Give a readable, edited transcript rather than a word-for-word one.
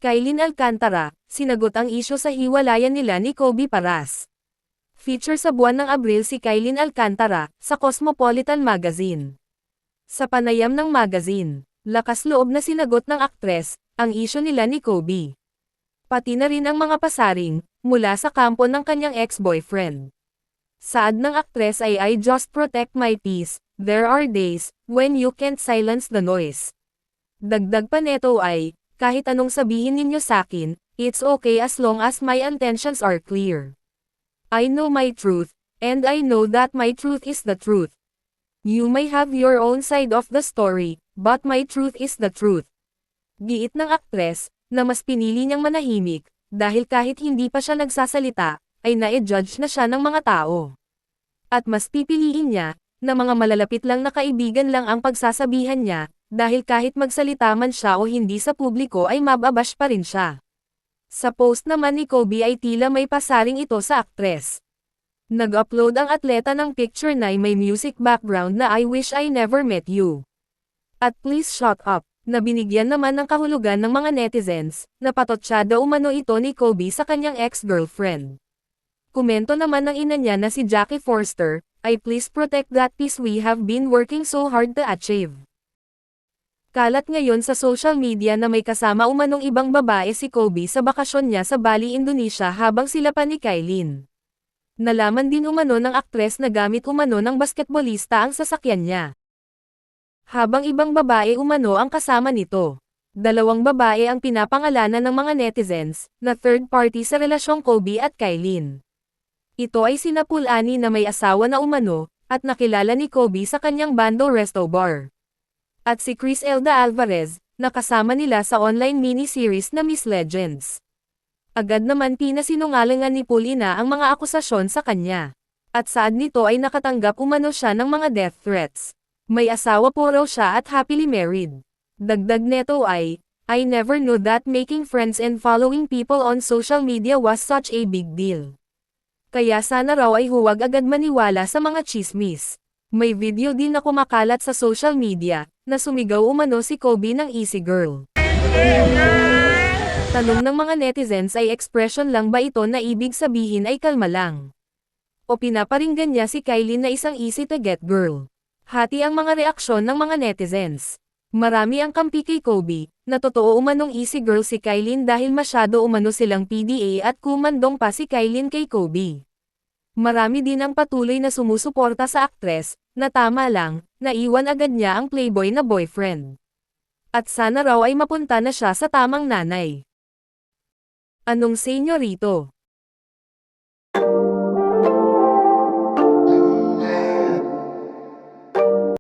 Kylin Alcantara, sinagot ang isyu sa hiwalayan nila ni Kobe Paras. Feature sa buwan ng Abril si Kylin Alcantara, sa Cosmopolitan Magazine. Sa panayam ng magazine, lakas loob na sinagot ng aktres, ang isyu nila ni Kobe. Pati na rin ang mga pasaring, mula sa kampo ng kanyang ex-boyfriend. Saad ng aktres ay "I just protect my peace, there are days, when you can't silence the noise." Dagdag pa neto ay, "Kahit anong sabihin ninyo sakin, it's okay as long as my intentions are clear. I know my truth, and I know that my truth is the truth. You may have your own side of the story, but my truth is the truth." Giit ng aktres, na mas pinili niyang manahimik, dahil kahit hindi pa siya nagsasalita, ay na-judge na siya ng mga tao. At mas pipiliin niya, na mga malalapit lang na kaibigan lang ang pagsasabihan niya, dahil kahit magsalita man siya o hindi sa publiko ay mababash pa rin siya. Sa post naman ni Kobe ay tila may pasaring ito sa aktres. Nag-upload ang atleta ng picture na may music background na "I wish I never met you." At "Please shut up." Na binigyan naman ng kahulugan ng mga netizens, na patotsyada umano ito ni Kobe sa kanyang ex-girlfriend. Komento naman ng ina niya na si Jackie Forster, "I please protect that peace we have been working so hard to achieve." Kalat ngayon sa social media na may kasama umanong ibang babae si Kobe sa bakasyon niya sa Bali, Indonesia habang sila pa ni Kylin. Nalaman din umano ng aktres na gamit umano ng basketbolista ang sasakyan niya. Habang ibang babae umano ang kasama nito. Dalawang babae ang pinapangalanan ng mga netizens, na third party sa relasyong Kobe at Kylin. Ito ay sina Pulani na may asawa na umano, at nakilala ni Kobe sa kanyang Bando Resto Bar. At si Chris Elda Alvarez, na kasama nila sa online mini-series na Miss Legends. Agad naman pinasinungalingan ni Pulina ang mga akusasyon sa kanya. At saad nito ay nakatanggap umano siya ng mga death threats. May asawa po raw siya at happily married. Dagdag neto ay, "I never knew that making friends and following people on social media was such a big deal." Kaya sana raw ay huwag agad maniwala sa mga chismis. May video din na kumakalat sa social media, na sumigaw umano si Kobe ng "Easy Girl." Tanong ng mga netizens ay expression lang ba ito na ibig sabihin ay kalma lang? O pinaparinggan niya si Kylin na isang easy to get girl? Hati ang mga reaksyon ng mga netizens. Marami ang kampi kay Kobe, na totoo umanong easy girl si Kylin dahil masyado umano silang PDA at kumandong pa si Kylin kay Kobe. Marami din ang patuloy na sumusuporta sa aktres, na tama lang, naiwan agad niya ang playboy na boyfriend. At sana raw ay mapunta na siya sa tamang nanay. Anong say nyo rito?